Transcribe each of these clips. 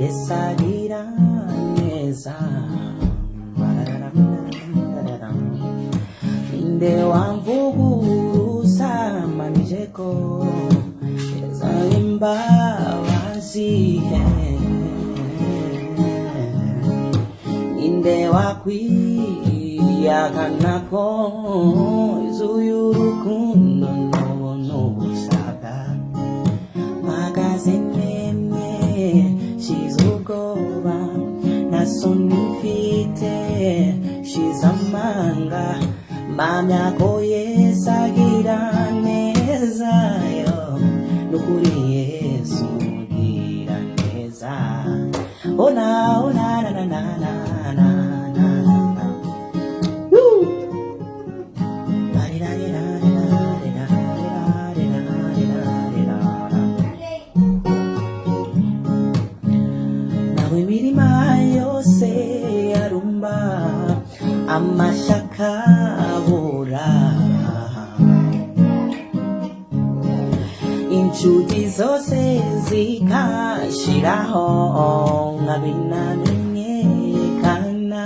yesagira neza ninde wamvuguruza manijeko imbabazi ninde wakwiyaganako izuyurukundo n'ubushaka mpagaze nemye shize ubwoba nasoni mfite shize amanga mpamya ko Yesu agira neza yo nukuri Yesu agira neza ona na na na na na na nawe imirima yose yarumba amashaka abura inshuti zose zikashiraho nkabinamenyekana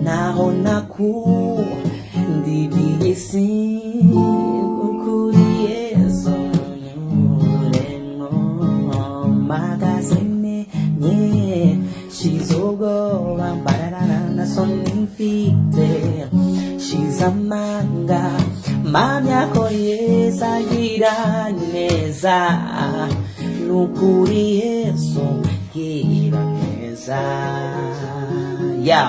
naho nakundidiye isi kuri Yesu nyuremwo mpagaze nemye shize ubwoba mbararara nasoni mfite shize amanga mpamya ko Yesu agira neza nukuri Yesu agira neza ya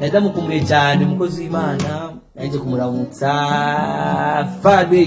ndamukumbuye cyane umukozi w'Imana naje kumuramutsa fa day